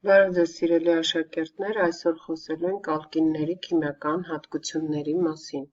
Բարև ձեզ սիրելի աշակերտներ, այսօր խոսելու ենք ալկինների քիմիական հատկությունների մասին։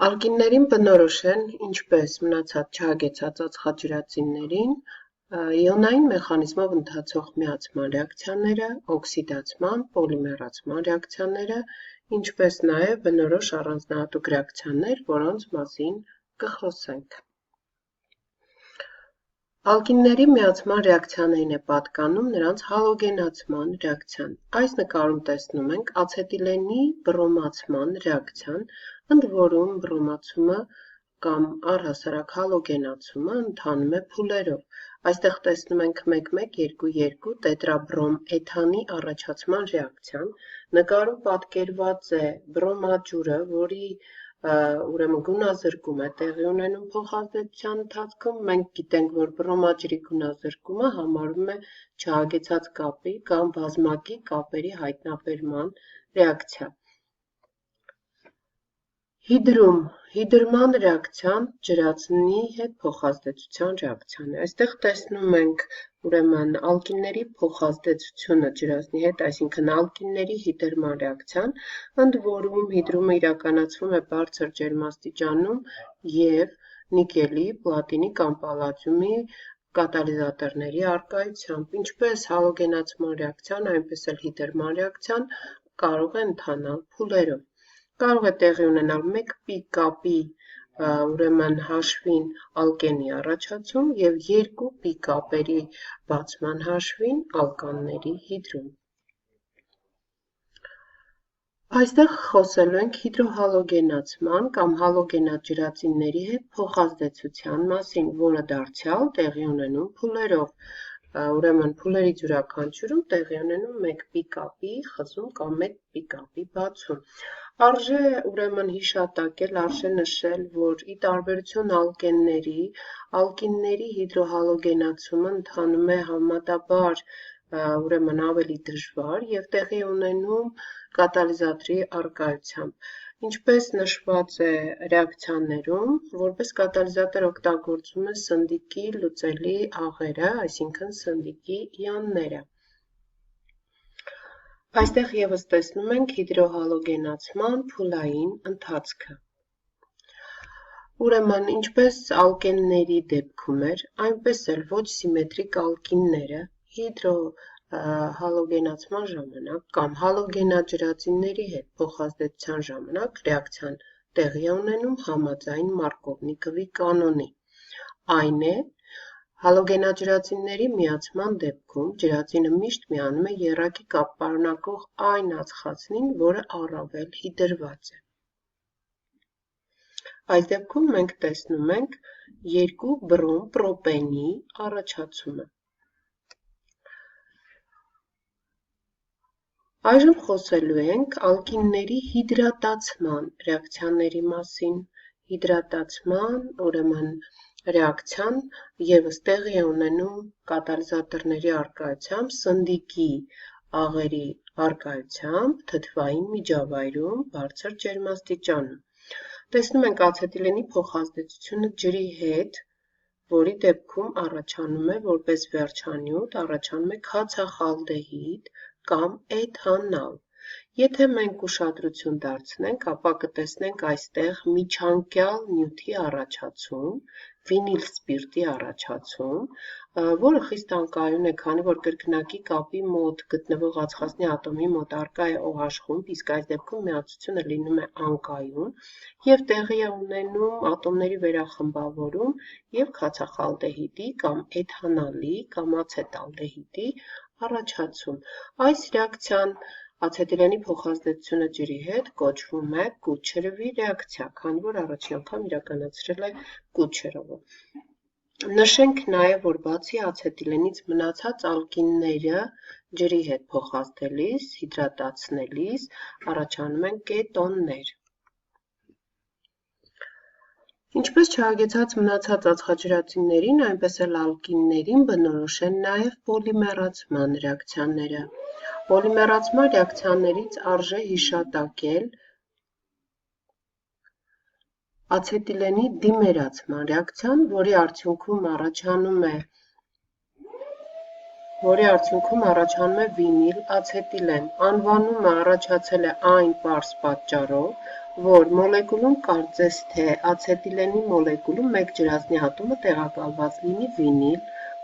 Ալկիններին բնորոշ են, ինչպես մնացած չհագեցած ածխաջրածիններին, իոնային մեխանիզմով ընթացող միացման ռեակցիաները, օքսիդացման, պոլիմերացման ռեակցիաները, ինչպես նաև բնորոշ առանձնահատուկ ռեակցիաներ, որոնց մասին կխոսենք։ Ալկինների միացման ռեակցիաներին է պատկանում նրանց հալոգենացման ռեակցիան։ Այս նկարում տեսնում ենք ացետիլենի բրոմացման ռեակցիան, ընդ որում բրոմացումը կամ առհասարակ հալոգենացումը ընթանում է փուլերով։ Այստեղ տեսնում ենք 1,1,2,2 տետրաբրոմ էթանի առաջացման ռեակցիան։ Նկարում պատկերված է բրոմաջուրը, որի գունազրկում է տեղի ունենում փոխազդեցության ընթացքում։ Մենք գիտենք, որ բրոմաջրի գունազրկումը համարվում է չհագեցած կապի կամ բազմակի կապերի հայտնաբերման ռեակցիա։ Հիդրման ռեակցիան ջրածնի հետ փոխազդեցության ռեակցիան է։ Այստեղ տեսնում ենք ալկինների փոխազդեցությունը ջրածնի հետ, այսինքն ալկինների հիդրման ռեակցիան, ընդ որում հիդրումը իրականացվում է բարձր ջերմաստիճանում և նիկելի, պլատինի կամ պալադիումի կատալիզատորների առկայությամբ, ինչպես հալոգենացման ռեակցիան, այնպես էլ հիդրման ռեակցիան կարող է ընթանալ փուլերով։ Կարող է տեղի ունենալ մեկ պիկ կապի հաշվին ալկենի առաջացում և երկու պիկ կապերի բացման հաշվին ալկանների հիդրում։ Այստեղ խոսելու ենք հիդրոհալոգենացման կամ հալոգենատ ջրածինների հետ փոխազդեցության մասին, որը դարձյալ տեղի ունենում փուլերով։ Փուլերից յուրաքանչյուրում տեղի ունենում մեկ պիկ կապի խզում կամ մեկ պիկ կապի բացում։ Արժե հիշատակել, արժե նշել, որ ի տարբերություն ալկինների հիդրոհալոգենացումը ընթանում է համեմատաբար ավելի դժվար և տեղի ունենում կատալիզատորի առկայությամբ։ Ինչպես նշված է ռեակցիաներում, որպես կատալիզատոր օգտագործվում է սնդիկի լուծելի աղերը, այսինքն սնդիկի իոնները։ Այստեղ ևս տեսնում ենք հիդրոհալոգենացման փուլային ընթացքը։ Ինչպես ալկենների դեպքում էր, այնպես էլ ոչ սիմետրիկ ալկինները հիդրոհալոգենացման ժամանակ կամ հալոգենաջրածինների հետ փոխազդեցության ժամանակ ռեակցիան տեղի է ունենում համաձայն Մարկովնիկովի կանոնի։ Այն է, հալոգենաջրածինների միացման դեպքում ջրածինը միշտ միանում է եռակի կապ պարունակող այն ածխածնին, որը առավել հիդրված է։ Այս դեպքում մենք տեսնում ենք 2 բրոմ պրոպենի առաջացումը։ Այժմ խոսելու ենք ալկինների հիդրատացման ռեակցիաների մասին։ Հիդրատացման ռեակցիան ևս տեղի է ունենում կատալիզատորների առկայությամբ, սնդիկի աղերի առկայությամբ, թթվային միջավայրում, բարձր ջերմաստիճանում։ Տեսնում ենք ացետիլենի փոխազդեցությունը ջրի հետ, որի դեպքում առաջանում է որպես վերջանյութ, առաջանում է քացախալդեհիդ կամ էթանալ։ Եթե մենք ուշադրություն դարձնենք, ապա կտեսնենք այստեղ միջանկյալ նյութի առաջացում, վինիլ սպիրտի առաջացում, որը խիստ անկայուն է, քանի որ կրկնակի կապի մոտ գտնվող ածխածնի ատոմի մոտ առկա է OH խումբ, իսկ այս դեպքում միացությունը լինում է անկայուն և տեղի է ունենում ատոմների վերախմբավորում և քացախալդեհիդի կամ էթանալի կամ ացետալդեհիդի առաջացում։ Այս ռեակցիան ացետիլենի փոխազդեցությունը ջրի հետ կոչվում է Կուչերովի ռեակցիա, քանի որ առաջին անգամ իրականացրել է Կուչերովը։ Նշենք նաև, որ բացի ացետիլենից մնացած ալկինները ջրի հետ փոխազդելիս, հիդրատացնելիս առաջանում են կետոններ։ Ինչպես չհագեցած մնացած ածխաջրածիններին, այնպես էլ ալկիններին բնորոշ են նաև պոլիմերացման ռեակցիաները։ Պոլիմերացման ռեակցիաներից արժե հիշատակել ացետիլենի դիմերացման ռեակցիան, որի արդյունքում առաջանում է որի արդյունքում առաջանում է վինիլ ացետիլեն։ Անվանումը առաջացել է այն պարզ պատճառով, որ մոլեկուլում կարծես թե ացետիլենի մոլեկուլում մեկ ջրածնի ատոմը տեղակալված լինի վինիլ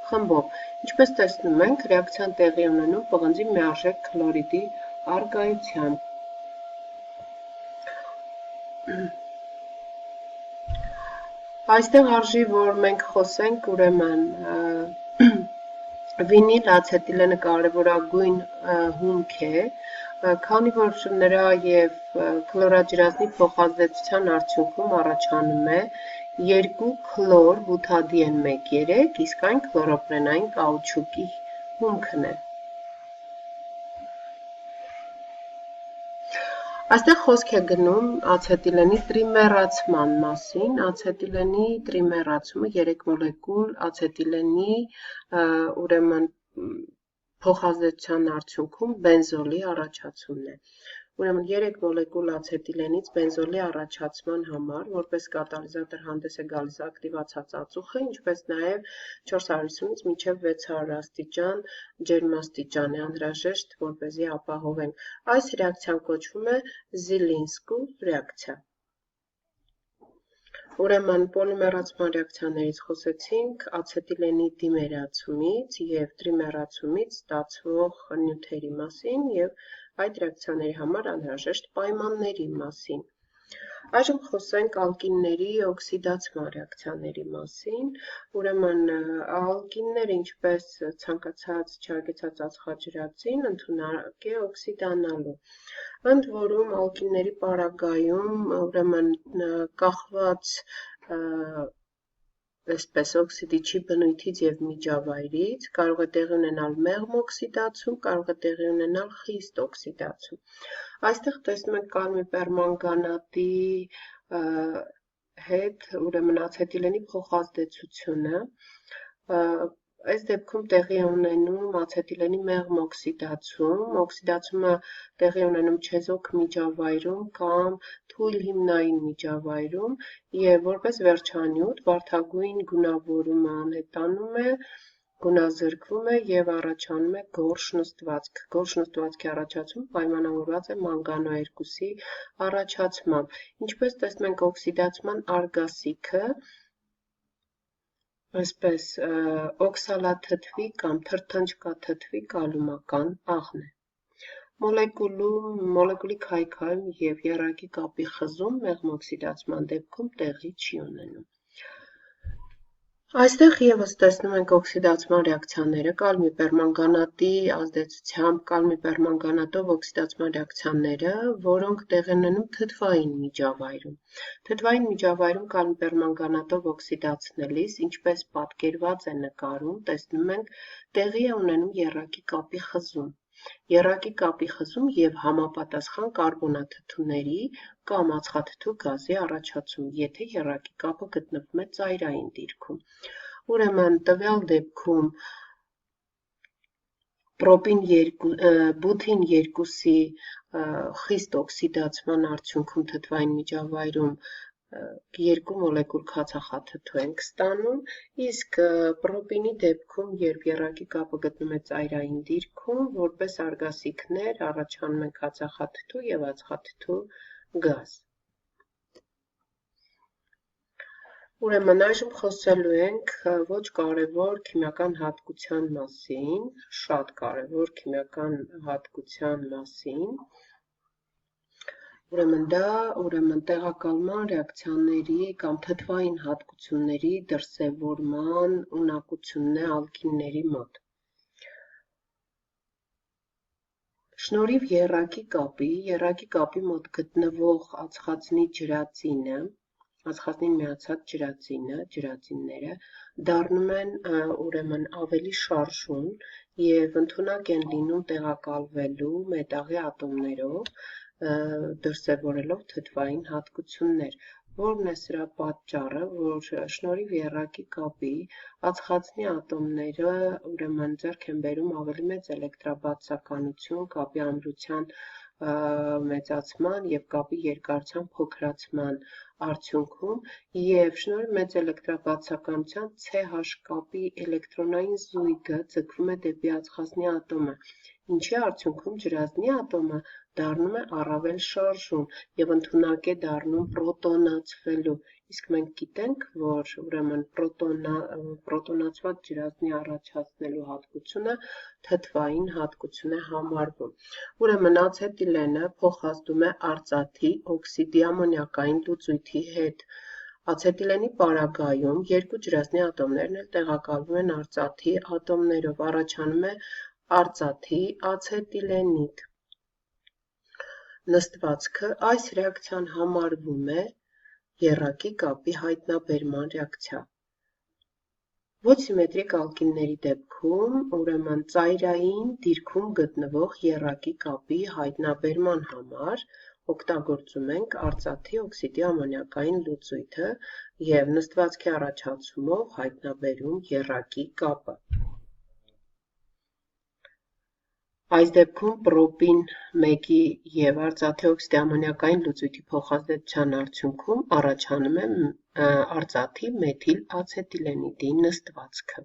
խմբով։ Ինչպես տեսնում ենք, ռեակցիան տեղի ունենում պղնձի միարժեք քլորիդի առկայությամբ։ Այստեղ արժի, որ մենք խոսենք ուրեմն վինիլ ացետիլենը կարևորագույն հումք է, քանի որ նրա և քլորաջրածնի փոխազդեցության արդյունքում առաջանում է 2 քլոր բութադիեն 1,3, իսկ այն քլորոպրենային կաուչուկի հումքն է։ Այստեղ խոսք է գնում ացետիլենի տրիմերացման մասին։ Ացետիլենի տրիմերացումը 3 մոլեկուլ ացետիլենի ուրեմն փոխազդեցության արդյունքում բենզոլի առաջացումն է։ Ուրեմն 3 մոլեկուլ ացետիլենից բենզոլի առաջացման համար որպես կատալիզատոր հանդես է գալիս ակտիվացած ածուխը, ինչպես նաև 450-ից մինչև 600 աստիճան ջերմաստիճան է անհրաժեշտ, որպեսզի ապահովենք։ Այս ռեակցիան կոչվում է Զիլինսկու ռեակցիա։ Ուրեմն պոլիմերացման ռեակցիաներից խոսեցինք, ացետիլենի դիմերացումից և տրիմերացումից ստացվող նյութերի մասին և այդ ռեակցիաների համար անհրաժեշտ պայմանների մասին։ Այժմ խոսենք ալկինների օքսիդացման ռեակցիաների մասին։ Ուրեմն ալկինները, ինչպես ցանկացած չհագեցած ածխաջրածին, ընդունակ է օքսիդանալու։ Ընդ որում ալկինների պարագայում ուրեմն կախված այսպես օքսիդիչի բնույթից և միջավայրից կարող է տեղի ունենալ մեղմ օքսիդացում, կարող է տեղի ունենալ խիստ օքսիդացում։ Այստեղ տեսնում ենք կալմի պերմանգանատի հետ ուրեմն ացետիլենի փոխազդեցությունը։ Այս դեպքում տեղի է ունենում ացետիլենի մեղմ օքսիդացում, օքսիդացումը տեղի ունենում չեզոք միջավայրում կամ թույլ հիմնային միջավայրում և որպես վերջանյութ վարդագույն գունավորումը անհետանում է, գունազրկվում է և առաջանում է գորշ նստվածք։ Գորշ նստվածքի առաջացումը պայմանավորված է մանգանո 2-ի առաջացմամբ։ Ինչպես տեսնում ենք օքսիդացման արգասիքը այսպես օքսալաթթվի կամ թրթնջկաթթվի կալումական աղն է։ Մոլեկուլի քայքայում և եռակի կապի խզում մեղմ օքսիդացման դեպքում տեղի չի ունենում։ Այստեղ ևս տեսնում ենք օքսիդացման ռեակցիաները կալմի պերմանգանատի ազդեցությամբ կալմի պերմանգանատով օքսիդացման ռեակցիաները, որոնք տեղի են ունենում թթվային միջավայրում։ Թթվային միջավայրում կալմի պերմանգանատով օքսիդացնելիս, ինչպես պատկերված է նկարում, տեսնում ենք տեղի է ունենում եռակի կապի խզում։ Եռակի կապի խզում և համապատասխան կարբոնաթթուների կամ ածխաթթու գազի առաջացում, եթե եռակի կապը գտնվում է ծայրային դիրքում։ Ուրեմն տվյալ դեպքում բութին 2-ի խիստ օքսիդացման արդյունքում թթվային միջավայրում 2 մոլեկուլ քացախաթթու ենք ստանում, իսկ պրոպինի դեպքում, երբ եռակի կապը գտնվում է ծայրային դիրքում, որպես արգասիքներ առաջանում են քացախաթթու և ածխաթթու գազ։ Ուրեմն այժմ խոսելու ենք ոչ կարևոր քիմիական հատկության մասին, շատ կարևոր քիմիական հատկության մասին։ Ուրեմն դա տեղակալման ռեակցիաների կամ թթվային հատկությունների դրսևորման ունակությունն է ալկինների մոտ։ Շնորհիվ եռակի կապի մոտ գտնվող ածխածնի ջրածինը, ածխածնին միացած ջրածինները դառնում են ուրեմն ավելի շարժուն և ընդունակ են լինում տեղակալվելու մետաղի ատոմներով, դրսևորելով թթվային հատկություններ, որն է սրա պատճառը, որ շնորհիվ եռակի կապի ածխածնի ատոմները ուրեմն ձեռք են բերում ավելի մեծ էլեկտրաբացականություն կապի ամրության մեծացման և կապի երկարության փոքրացման արդյունքում և շնորհիվ մեծ էլեկտրաբացականության CH կապի էլեկտրոնային զույգը ձգվում է դեպի ածխազնի ատոմը, ինչի արդյունքում ջրազնի ատոմը դառնում է առավել շարժուն և ընդունակ է դառնում պրոտոնացվելու, իսկ մենք գիտենք, որ ուրեմն պրոտոնացված ջրազնի առաջացնելու հատկությունը թթվային հատկություն է համարվում։ Ուրեմն ացետիլենը փոխազդում է արծաթի օքսիդի ամոնիակային լուծույթի հետ։ Ացետիլենի պարագայում երկու ջրազնի ատոմներն էլ տեղակալվում են արծաթի ատոմներով, առաջանում է արծաթի ացետիլենիդ նստվածքը, այս ռեակցիան համարվում է եռակի կապի հայտնաբերման ռեակցիա։ Ոչ սիմետրիկ ալկինների դեպքում, ուրեմն ծայրային դիրքում գտնվող եռակի կապի հայտնաբերման համար օգտագործում ենք արծաթի օքսիդի ամոնիակային լուծույթը և նստվածքի առաջացումով հայտնաբերում եռակի կապը։ Այս դեպքում պրոպին 1-ի և արծաթի օքսիդի ամոնիակային լուծույթի փոխազդեցության արդյունքում առաջանում է արծաթի մեթիլ ացետիլենիդի նստվածքը։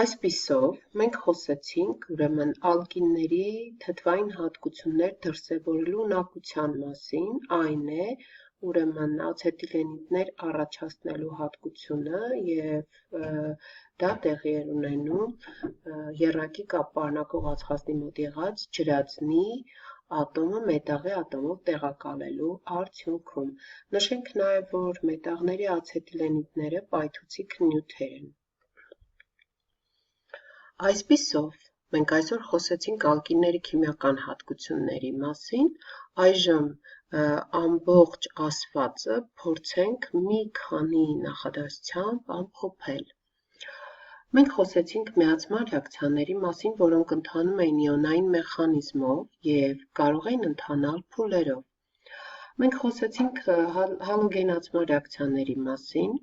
Այսպիսով, մենք խոսեցինք ուրեմն ալկինների թթվային հատկություններ դրսևորելու ունակության մասին, այն է ուրեմն ացետիլենիդներ առաջացնելու հատկությունը և դա տեղի էր ունենում եռակի կապ պարունակող ածխազնի մոտ եղած ջրածնի ատոմը մետաղի ատոմով տեղակալելու արդյունքում։ Նշենք նաև, որ մետաղների ացետիլենիդները պայթուցիկ նյութեր են։ Այսպիսով, մենք այսօր խոսեցինք ալկինների քիմիական հատկությունների մասին, այժմ ամբողջ ասվածը փորձենք մի քանի նախադասությամբ ամփոփել։ Մենք խոսեցինք միացման ռեակցիաների մասին, որոնք ընթանում էին իոնային մեխանիզմով և կարող էին ընթանալ փուլերով։ Մենք խոսեցինք հալոգենացման ռեակցիաների մասին,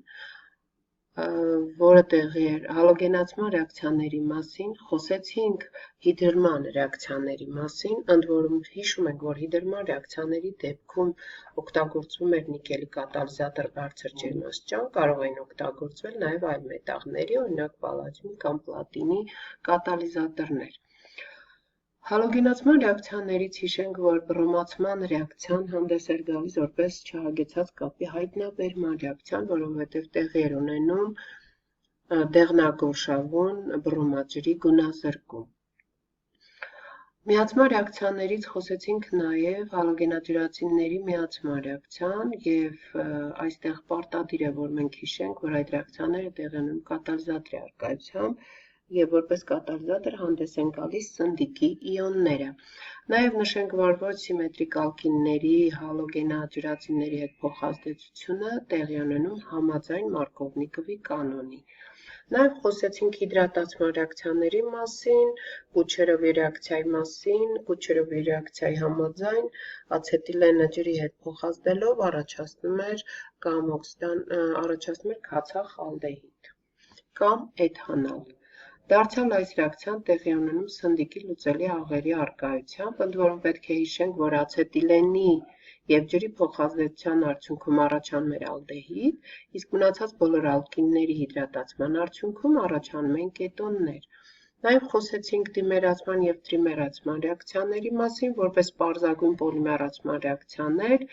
հալոգենացման ռեակցիաների մասին, խոսեցինք հիդրման ռեակցիաների մասին, ընդ որում հիշում ենք, որ հիդրման ռեակցիաների դեպքում օգտագործվում էր նիկելի կատալիզատոր բարձր ջերմաստիճան, կարող էին օգտագործվել նաև այլ մետաղների, օրինակ պալադիումի կամ պլատինի կատալիզատորներ։ Հալոգենացման ռեակցիաներից հիշենք, որ բրոմացման ռեակցիան հանդես էր գալիս որպես չհագեցած կապի հայտնաբերման ռեակցիան, որովհետև տեղի էր ունենում դեղնագորշավուն բրոմաջրի գունազրկում։ Միացման ռեակցիաներից խոսեցինք նաև հալոգենաջրածինների միացման ռեակցիան և այստեղ պարտադիր է, որ մենք հիշենք, որ այդ ռեակցիաները տեղի ունենում կատալիզատորի առկայությամբ և որպես կատալիզատոր հանդես են գալիս սնդիկի իոնները։ Նաև նշենք, որ ոչ սիմետրիկ ալկինների հալոգենաջրածինների հետ փոխազդեցությունը տեղի ունենում համաձայն Մարկովնիկովի կանոնի։ Նաև խոսեցինք հիդրատացման ռեակցիաների մասին, Կուչերովի ռեակցիայի մասին, Կուչերովի ռեակցիայի համաձայն ացետիլենը ջրի հետ փոխազդելով առաջացնում էր քացախ ալդեհիդ կամ էթանալ։ Դարձյալ այս ռեակցիան տեղի ունենում սնդիկի լուծելի աղերի առկայությամբ, ընդ որում պետք է հիշենք, որ ացետիլենի և ջրի փոխազդեցության արդյունքում առաջանում էր ալդեհիդ, իսկ մնացած բոլոր ալկինների հիդրատացման արդյունքում առաջանում են կետոններ։ Նաև խոսեցինք դիմերացման և տրիմերացման ռեակցիաների մասին, որպես պարզագույն պոլիմերացման ռեակցիաներ,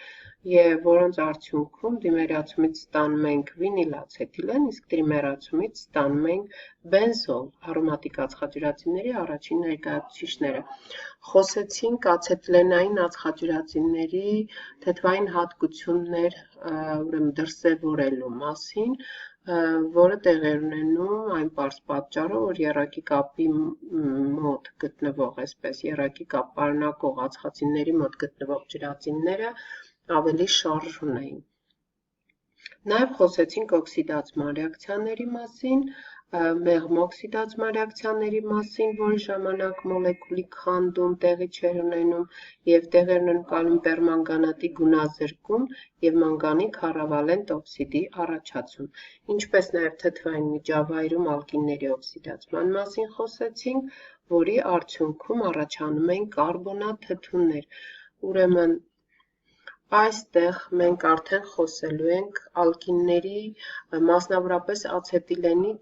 և որոնց արդյունքում դիմերացումից ստանում ենք վինիլացետիլեն, իսկ տրիմերացումից ստանում ենք բենզոլ, արոմատիկ ածխաջրածինների առաջին ներկայացուցիչները։ Խոսեցինք ացետիլենային ածխաջրածինների թթվային հատկություններ դրսևորելու մասին, որը տեղի էր ունենում այն պարզ պատճառով, որ եռակի կապի մոտ գտնվող, այսպես եռակի կապ պարունակող ածխածինների մոտ գտնվող ջրածինները ավելի շարժուն էին։ Նաև խոսեցինք օքսիդացման ռեակցիաների մասին, մեղմ օքսիդացման ռեակցիաների մասին, որի ժամանակ մոլեկուլի քանդում տեղի չէր ունենում և տեղի էր ունենում պերմանգանատի գունազրկում և մանգանի քառավալենտ օքսիդի առաջացում, ինչպես նաև թթվային միջավայրում ալկինների օքսիդացման մասին խոսեցինք, որի արդյունքում առաջանում էին կարբոնաթթուներ, ուրեմն այստեղ մենք արդեն խոսելու ենք ալկինների, մասնավորապես ացետիլենի